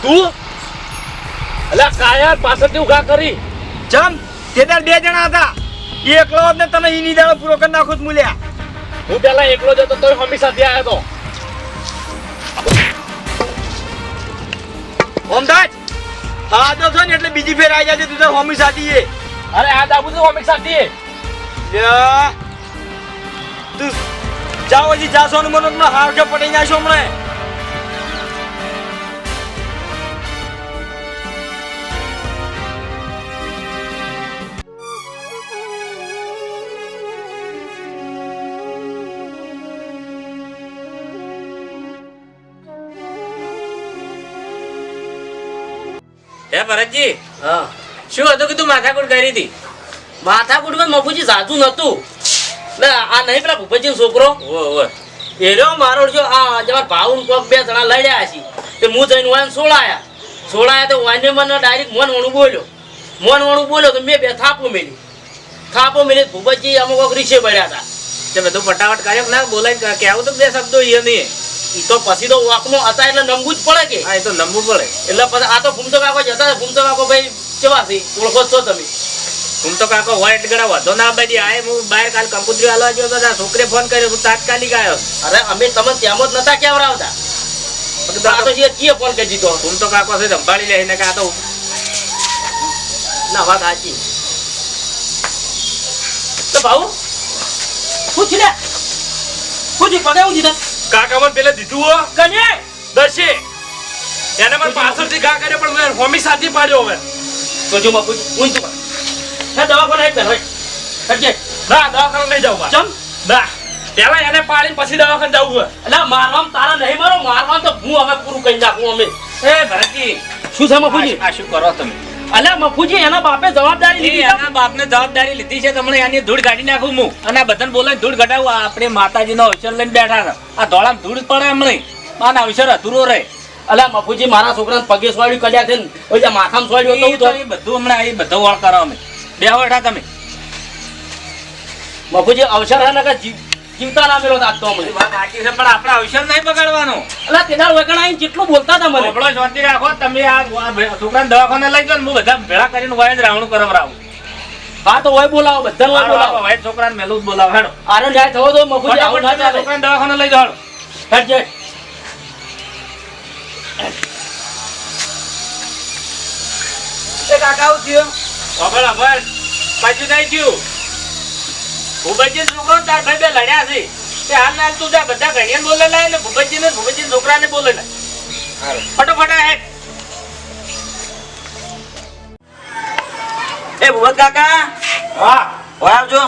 તું અલ્યા કાયા પાછળથી ઉઘા કરી ચમ તેદાર બે જણા હતા એકલો જ ને તને ઈની દાડો પૂરો કરી નાખું જ મૂલ્યા હું પેલા એકલો જ હતો તોય મમ્મી સાથે આવ્યો તો ઓમદાજ હા તો છો ને એટલે બીજી ફેર આવી જાય તું તાર હોમી સાથી એ અરે આ દાબુ તો મમ્મી સાથે લ્યા તું જાઓ હજી જાશો ને મને હાર કે પડી નાખશો હમણાં હે ભરતજી હા શું હતું કે તું માથાકૂટ કરી હતી? માથાકૂટમાં મફુજી જાતું નતું ને આ નહીં પેલા ભૂપતજી છોકરો ઓય એર્યો મારો જો આ જવા ભાઉન કોક બે જણા લડ્યા છે તે હું જઈને વાન સોળાયા તો વાને મને ડાયરેક્ટ મોન વણું બોલ્યો તો મેં બે થાપો મેલી ભૂપતજી અમુક કોક રીસે પડ્યા હતા તે બધું ફટાફટ કર્યો કે ના બોલાય કેવું તો બે શબ્દો ઈ નહીં ઈ તો પછી તો વાકમાં હતા એટલે નમવું જ પડે કે હા એ તો નમવું પડે એટલે પછી આ તો ફૂમતો કાકો જતા ફૂમતો કાકો ભાઈ કેવા છે ઓળખો છો તમે તું તો કાકો હોય એટલે ગળા વધો ના બાજી આય હું બહાર કાલ કંકુતરી હાલવા ગયો તો છોકરે ફોન કર્યો હું તાત્કાલિક આવ્યો અરે અમે તમને ત્યાં જ નતા કેવરાવતા આ તો જે કીએ ફોન કરી દીધો તું તો કાકો છે સંભાળી લે ને કે આ તો ના વાત સાચી તો ભાઉ પૂછ લે પૂછ પગે હું દીધા કાકા મને પેલા દીધું હો કને દર્શે એને મને પાછળથી ઘા કર્યો પણ મેં મમ્મી સાથે પાડ્યો હવે તો જો માં પૂછ હું તો હે દવાખાને હે ભાઈ કરજે ના દવાખાને લઈ જાવ ચમ ના પેલા એને પાડીને પછી દવાખાને જવું હોય એટલે મારવામ તારા નહીં મારો મારવામ તો હું હવે પૂરું કરી નાખું અમે એ ભરતજી શું છે મફુજી આ શું કરો તમે? અલ્યા મફુજી એના બાપે જવાબદારી લીધી એના બાપને જવાબદારી લીધી છે તમને આની ધૂળ કાઢી નાખું હું અને આ બધાને બોલાવીને ધૂળ ઘટાડું આપણે માતાજીનો અવસર લઈને બેઠા હતા આ ધોળામાં ધૂળ પડે હમણાં આના અવસર અધૂરો રહે અલ્યા મફુજી મારા છોકરાને પગે સ્વાડ્યું કડ્યા છે ને ઓય માથામાં સ્વાડ્યું એ તો એ બધું હમણાં એ બધો વળ કરો અમે બે બેઠા તમે મફુજી અવસર હે ને કે જીવતા ના મેલો આજ તો અમને વાત સાચી છે પણ આપણે અવસર નહીં બગાડવાનો. અલ્યા તેના વગણ આવીને જેટલું બોલતા હતા મને આપણો શાંતિ રાખો તમે આ છોકરાને દવાખાને લઈ જાઓ ને હું બધા ભેળા કરીને વાય જ રાવણું કરાવરાવું. હા તો હોય બોલાવો બધાને હોય બોલાવો વાય છોકરાને મેલું જ બોલાવો હેડો આરો ન્યાય થવો તો મફુજી આવું ના ચાલે છોકરાને દવાખાને લઈ જાઓ હેડ જે એ કાકા આવું થયો ખબર ખબર પાછું નહીં થયું ભૂપતજી છોકરો તાર ભાઈ બે લડ્યા છે તે હાલ ના તું જા બધા ઘડિયાને બોલે લાય ને ભૂપતજી છોકરાને બોલે લાય ફટોફટ હેડ. એ ભૂપત કાકા હા હોય આવજો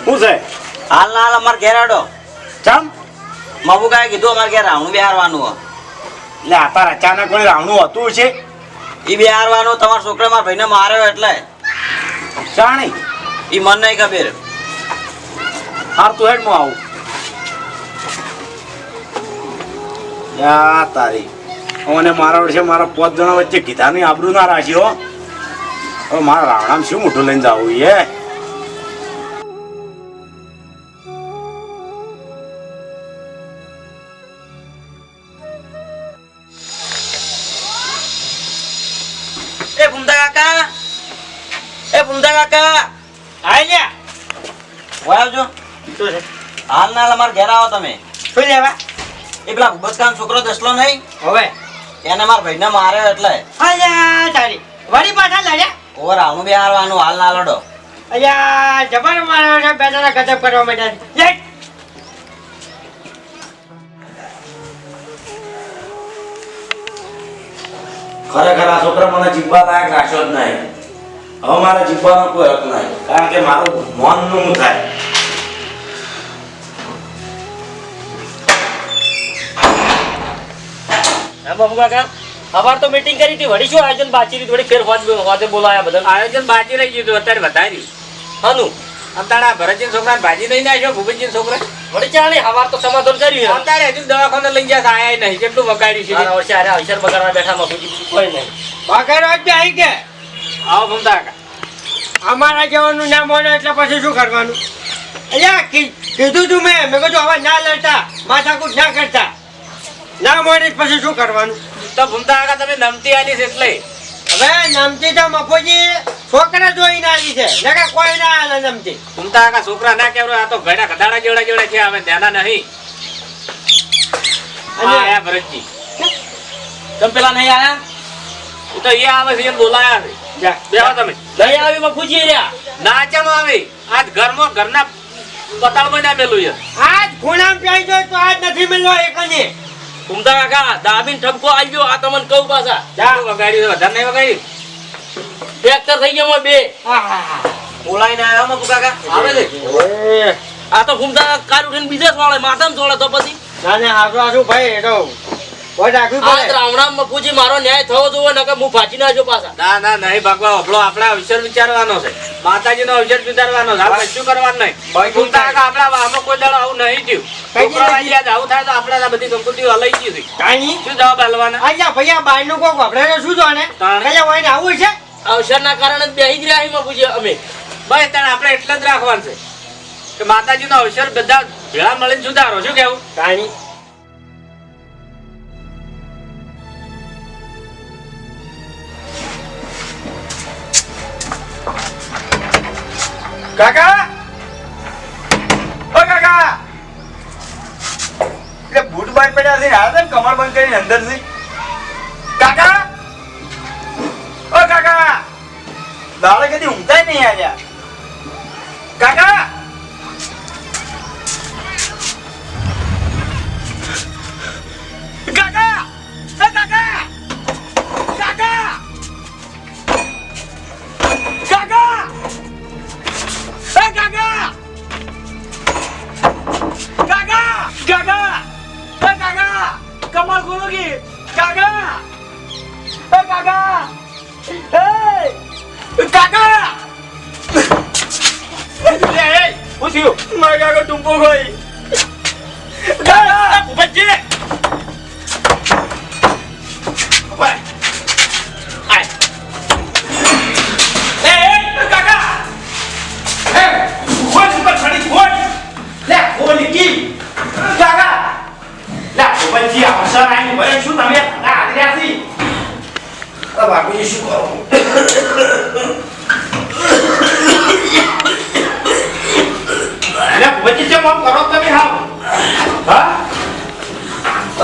શું છે હાલ ના હાલ અમાર ઘેર આડો ચમ મબુ કાએ કીધું અમાર ઘેર રાવણું બિહારવાનું હો એટલે આ તાર અચાનક કોઈ રાવણું હતું છે ઈ બિહારવાનું તમારા છોકરા મારા ભાઈને માર્યો એટલે જાણી ઈ મન નહીં ખબર હાર તું હેડ માં આવું યા તારી અને મારા વચ્ચે મારા 5 જણા વચ્ચે કીધાની આબરૂ ના રાખ્યો હવે મારા રાવણામાં શું મોટું લઈને જવું એ ભૂમતા કાકા આય લ્યા હોય આવજો હાલ ના હાલ અમાર ઘેર આવો તમે શું લેવા એ પેલા ભૂપતકાનો છોકરો દસલો નહીં હવે એને મારા ભાઈને માર્યો એટલે અલ્યા તારી વળી પાછા લડ્યા ઓવર રાવણું બિહારવાનું હાલ ના લડો અલ્યા જબર મારો છે બેટાના ગજબ કરવા માંડ્યા લે ખરેખર આ છોકરા મને જીવવા લાયક રાખ્યો જ નહીં હવે મારે જીવવાનો કોઈ હક નહીં કારણ કે મારું મનનું થાય બાબુ કાકા અમાર તો મીટિંગ કરી હતી વળી શું આયોજન બાચી થોડી ફેર હોતે બોલાયા બધા આયોજન બાકી રહી ગયું અત્યારે વધારી હાનું અંતાડા ભરતજી છોકરાને ભાજી લઈને આવ્યો ભૂપતજી છોકરા વળી ચાલે હવાર તો સમાધાન કર્યું અત્યારે હજુ દવાખાને લઈ જશે આયા નહીં કેટલું વગાડ્યું છે વર્ષે અરે અવસર બગાડવા બેઠા મફુજી કોઈ નહીં બગાડવા જ આવી કે આવો ભૂમતા કાકા અમારા જવાનું ના મોડે એટલે પછી શું કરવાનું અલ્યા કીધું તું મેં કીધું હવે ના લડતા માથાકૂટ ના કરતા ના મોને પછી શું કરવાનું? તો ભૂમતા કાકા તમે નમતી આલી છે એટલે હવે નમતી તો મફોજી છોકરા જોઈને આવી છે નકા કોઈ ના આલે નમતી. ભૂમતા કાકા છોકરા ના કેવરો આ તો ઘડા ગધાડા જેવડા જેવડા થયા હવે ધ્યાના નહીં. અને- આયા ભરતજી તમે પેલા નહીં આયા એ તો એ આવે છે એમ બોલાયા છે. જા. બેહો તમે નહીં આવી બાપુજી રહ્યા ના ચમ આવે આજ ઘરમાં ઘરના પતાળમાં ના મેલું છે. આજ ખૂણામ પ્યાઈ જોઈ તો આજ નથી મળ્યો એકને. ઘૂમતા કાકા દાબીન ઠપકો આવ્યો આ તમને કહું પાછા જા. વગાડ્યું છે, વધારે નહીં વગાડ્યું. ટ્રેક્ટર થઈ ગયા મોય બે આહાહા. બોલાઈને આવ્યા મકુ કાકા આવે છે. એ, આ તો ઘૂમતા કાર ઉઠીને બીજે સોળે માથામાં સોળે તો પછી ના ના હારું ભાઈ એ તો કોઈ રાખવી આ પડે. રામણામ બાપુજી મારો ન્યાય થવો જોવો નકર હું ભાજી નાખ્યો પાછા ના ના નહીં ભાગવા આપણો આપણા અવસર વિચારવાનો છે માતાજીનો અવસર વિચારવાનો છે આપણે શું કરવાનું નહીં બાકી ભૂમતા કાકા આપણા આમાં કોઈ દાડો આવું નહીં થયું છોકરા વાળી આજ આવું થાય તો આપણે આ બધી સંપત્તિઓ હલાઈ ગઈ છે કાંઈ શું જવાબ આલવાના અહીંયા ભૈયા બાયનું કોક વાપરે શું જાણે તાણે. કયા હોય ને આવું છે અવસરના કારણે જ બેહી જ રહ્યા છીએ બાપુજી અમે બસ તાણ આપણે એટલે જ રાખવાનું છે કે માતાજીનો અવસર બધા ભેળા મળીને સુધારો શું કેવું કાંઈ કાકા ઓ કાકા એટલે બૂટ બાર પડ્યા છે હાલ ને કમર બંધ કરીને અંદર છે કાકા ઓ કાકા દાડે કદી ઊંઘાય નહીં આવ્યા કાકા કાકા એ કાકા કાકા કાકા એ કાકા કાકા કાકા એ કાકા કમર ખોલો કે કાકા એ કાકા એ કાકા એ શું થયું મારા કાકા ટૂંપો ગઈ કાકા ભૂપતજી બાપુજી શું કરું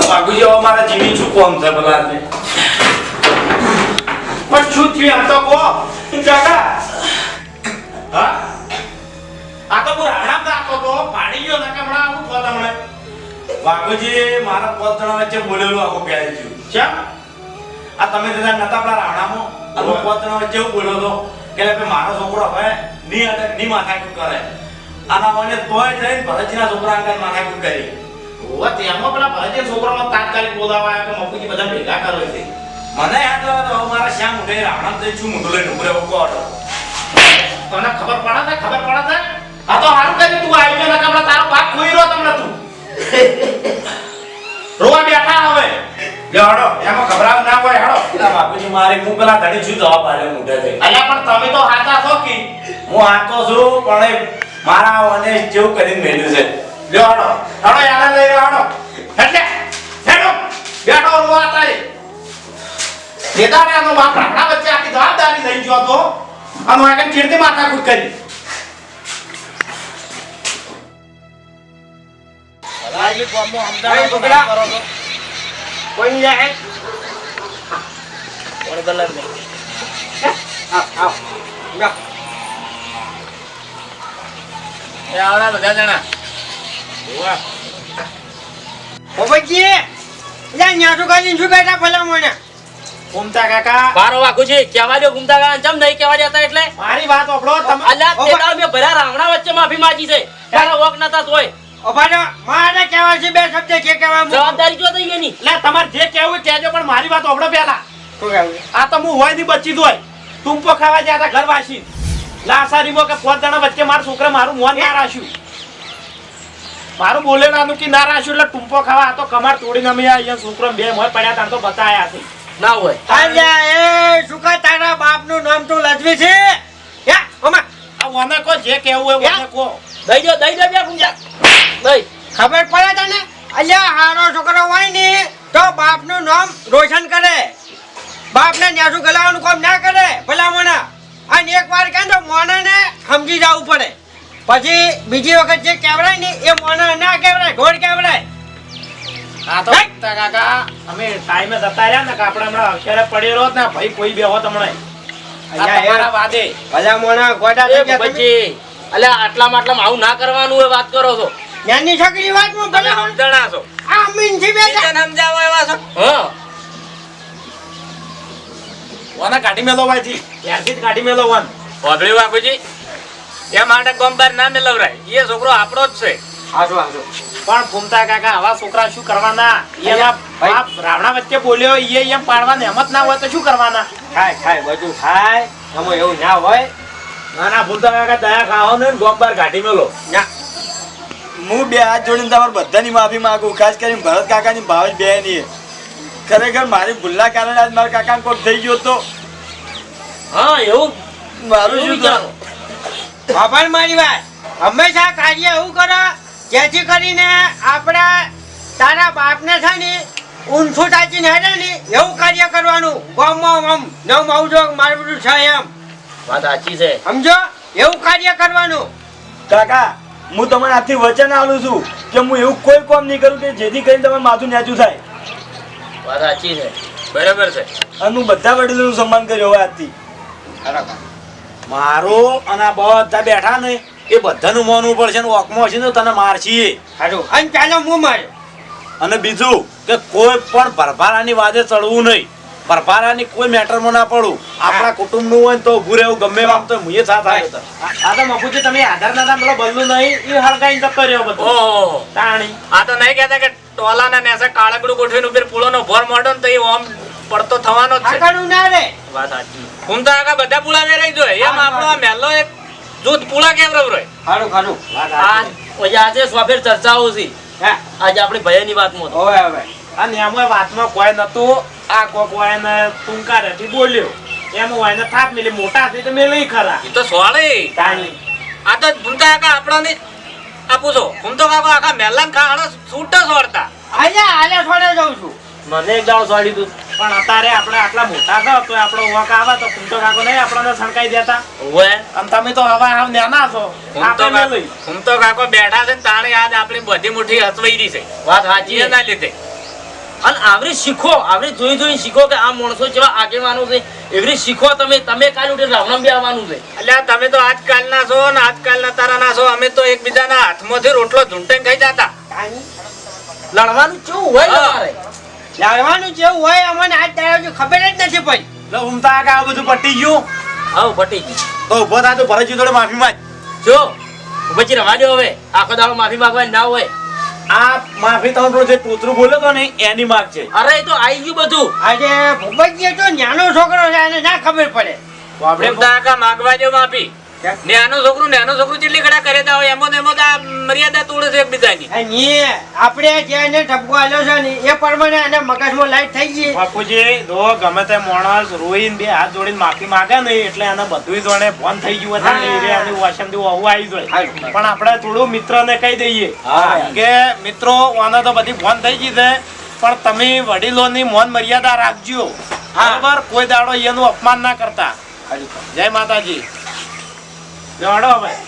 બાપુજી હવે મારા જીવી શું કોમ છે પેલા પણ શું થયું એમ તો કહો કાકા હા આ તો પૂરા હરામ દાતો તો પાડી ગયો ને કે હમણાં આવું કહો તમને બાપુજી મારા 5 જણા વચ્ચે બોલેલું આખું પહેરી ગયું કેમ આ તમે જરા નતા આપણા રાવણામાં અને 5 જણા વચ્ચે એવું બોલ્યો હતો કે લે મારો છોકરો હવે ની માથાકૂટ કરે આના મને તોય જઈને ભરતજીના છોકરા અંગર માથાકૂટ કરી ઓવા તેમાં પેલા ભરતજી છોકરાનો તાત્કાલિક બોલાવા આવ્યો કે મફુજી બધા ભેગા કરો છે મને યાદ આવે તો હવે મારા શ્યામ ઉઠે રાવણા જઈ છું મોટું લઈને ઉભરે ઉભો હતો તને ખબર પડે આ તો હારું કરી તું આવી ગયો ને કે તારો બાપ ખોઈ રહ્યો તમને તું રોવા બેઠા હવે લે હડો એમાં ઘબરાવ ના હોય હડો પેલા બાપુજી મારે હું પેલા ધણી છું જવાબ આલ્યો મોઢે થઈ અલ્યા પણ તમે તો હાચા છો કે હું આતો છું પણ એ મારા મને જેવું કરીને મેલ્યું છે લે હડો યાદ લઈ રહ્યો હડો એટલે હેડો બેઠો રોવા તારે દેદારાનો બાપ રાણા વચ્ચે આખી જવાબદારી લઈ ગયો તો અને આગળ ચીડતી માથાકૂટ કરી કોઈ જાય કોણ ગલર ને આવ જા એ આવડા બધા જણા ઓબજી યા ન્યાસો ગાલી શું બેઠા ભલા મોને ઘૂમતા કાકા બારો વાકુ છે કહેવા દો ઘૂમતા કાકા ચમ નહીં કહેવા દેતા એટલે મારી વાત સાંભળો તમે અલ્યા તે દાળ મે ભરા રાવણા વચ્ચે માફી માંગી છે તારા વોક નતા તોય ઓબાડો મારે કહેવાય છે બે શબ્દ કે કહેવાય જવાબદારી જો થઈ ગઈ ની લે તમારે જે કહેવું કહેજો પણ મારી વાત સાંભળો પહેલા શું કહેવું આ તો હું હોય ની બચી દોય ટૂંપો ખાવા ગયા હતા ઘરવાસી લાસારીમાં કે 5 જણા વચ્ચે મારા છોકરા મારું મોન ના રાખ્યું મારું બોલેલાનું કે ના રાખ્યું એટલે ટૂંપો ખાવા આ તો કમાર તોડીને અમે અહીંયા છોકરો બે મોય પડ્યા તા તો બતાયા છે ના હોય અલ્યા એ સુકા તારા બાપનું નામ તું લજવી છે યા ઓમા આ ઓને કો જે કહેવું હોય ઓને કો દઈ દો બે ઘૂમતા દઈ ખબર પડે તને અલ્યા હારો છોકરો હોય ને તો બાપનું નામ રોશન કરે. બાપને ન્યાસું ગલાવાનું કામ ના કરે ભલામણા. અને એક વાર કહે તો મોણાને સમજી જવું પડે. પછી બીજી વખત જે કહેવડાય ને એ મોણા ના કહેવડાય, ઢોર કહેવડાય. હા તો કાકા અમે ટાઈમે જતા રહ્યા ને કે આપણે હમણાં અક્ષરે પડી રહ્યો ને ભાઈ કોઈ બેહો તમને તમારા વાદે ભલા મોણા ગોડા એ થઈ ગયા તમે. ભૂપતજી, અલ્યા આટલામાં આવું ના કરવાનું હોય વાત કરો છો. જ્ઞાનની છોકરી વાતમાં તમે ભલા સમજણા છો આ મીનથી બેઠા. બીજાને સમજાવો એવા છો હા વાના કાઢી મેલો ભાઈથી ત્યારથી જ કાઢી મેલો વાન વાપરી બાપુજી એ માટે ગોમબાર ના મેલવરાય એ છોકરો આપણો જ છે હાજો હાજો. પણ ફૂમતા કાકા આવા છોકરા શું કરવાના એના ભાઈ. બાપ રાવણા વચ્ચે બોલ્યો એ એમ પાડવાને હેમત ના હોય તો શું કરવાના ખાય બધું ખાય. આમાં એવું ના હોય. ના ના ફૂમતા કાકા દયા ખાઓ ને ગોમબાર કાઢી મેલો ના હું બે હાથ જોડીને તમારા બધાની માફી માંગુ, ખાસ કરીને ભરત કાકાની ભાવેશ બેની. ખરેખર મારી ભૂલના કારણે આજ મારા કાકાને કોક થઈ ગયો તો હા એવું મારું શું વિચારો. બાપા મારી વાત હંમેશા કાર્ય એવું કરો જેથી કરીને આપણા તારા બાપને છે ને ઊંચું તાચીને હેડે ને એવું કાર્ય કરવાનું. ગામમાં આમ નમ આવજો મારું બધું છે એમ વાત સાચી છે. સમજો, એવું કાર્ય કરવાનું. કાકા હું તમને આજથી વચન આલું છું કે હું એવું કોઈ કામ નહીં કરું કે જેથી કરીને તમારું માથું નેચું થાય. વાત સાચી છે. બરાબર છે અને હું બધા વડીલોનું સન્માન કર્યું હવે આજથી. મારો અને આ બધા બેઠા ને એ બધાનું માનવું પડશે ને ઓકમાં હશે ને તને મારશી હારું અને ચાલો હું માર્યો. અને બીજું કે કોઈ પણ ભરભારાની વાદે ચડવું નહીં, ભરભારાની કોઈ મેટરમાં ના પડવું. આપણા કુટુંબનું હોય ને તો ઊભું રહેવું ગમે એમ તો મુએ સાથ આવ્યો હતો. આ તો મફુજી તમે આધાર ના પેલો બદલું નહીં એ હળગાઈને જતો રહ્યો બધો ઓહો તાણી. આ તો નહીં કહેતા કે ટોલાના નેસે કાળકડું ગોઠવીને ઉપર પુલોનો ભોર મોઢો ને તો એ ઓમ પડતો થવાનો જ છે આગળનું ના રે. વાત સાચી. ઘૂમતા આગા બધા પુળા વેરાઈ જોઈએ એમ આપણો આ મહેલો એક જૂથ પુળા કેવરવ રહે હારું ખારું. આ પછી આજે સ્વાફેર ચર્ચાઓ છે હા આજે આપણી ભયની વાતમાં તો. હવે હવે અને એમાં વાતમાં કોઈ નતું. આ કોક વાયને ટૂંકારેથી બોલ્યો એમ વાયને થાપ મેલી મોટા હતી તો મેલી ખરા એ તો સોળે તાણી. આ તો ઘૂમતા આગા આપણો ને આ પૂછો ઘૂમતો કાકો આખા મહેલા ખાડો છૂટા સોડતા આલ્યા છોડે જાઉં છું. મને એક દાડો સોડી તું. પણ અત્યારે આપણે આટલા મોટા છો તો આપણો વક આવે તો કુંટો કાકો નહીં આપણને સણકાઈ દેતા. ઓવે અને તમે તો હવે હાવ નાના છો. આપણે મેલી. ઘૂમતો કાકો બેઠા છે ને તાણે આજ આપણી બધી મુઠ્ઠી હસવાઈ રહી છે વાત સાચી. એના લીધે અને આવરી શીખો, આવરી જોઈ જોઈ શીખો કે આ માણસો જેવા આગેવાનો છે એવરી શીખો. તમે કાલ ઉઠીને રાવણામ બી આવવાનું છે. અલ્યા તમે તો આજકાલના છો ને આજકાલના તારાના છો અમે તો એકબીજાના હાથમાંથી રોટલો ઝૂંટાઈને ખાઈ જતા લડવાનું કેવું હોય તમારે? લાડવાનું જેવું હોય અમને આજ દાડા હજુ ખબર જ નથી પડી. લો ઉમતા કાકા આ બધું પટી ગયું આવ પટી ગઈ. તો ઉભો થા તો ભરતજી જોડે માફી માંગ. જો પછી રવા દો હવે. આખો દાડો માફી માંગવાની ના હોય. આ માફી તમારો જે તૂતરું બોલ્યો તો ને એની માગ છે. અરે એ તો આવી ગયું બધું. આજે ભૂપતજી તો નાનો છોકરો છે એને ના ખબર પડે. આપણે ઘૂમતા કાકા માગવા દો માફી નાનું છોકરું જેટલી ઘડા કરે તા હોય એમાં ને આ મર્યાદા તોડે છે એકબીજાની અને એ આપણે જેને ઠપકો આલ્યો છે ને એ પ્રમાણે એને મગજમાં લાઈટ થઈ ગઈ. બાપુજી દો ગમે તે માણસ રોઈને બે હાથ જોડીને માફી માંગે ને એટલે એને બધું જોડે ફોન થઈ ગયું હતું ને એટલે એની વાસણથી આવું આવી જાય. પણ આપણે થોડું મિત્રને કહી દઈએ કે મિત્રો આને તો બધી ફોન થઈ ગઈ છે પણ તમે વડીલોની મૌન મર્યાદા રાખજો બરાબર. કોઈ દાડો એનું અપમાન ના કરતા. જય માતાજી. જોડો ભાઈ.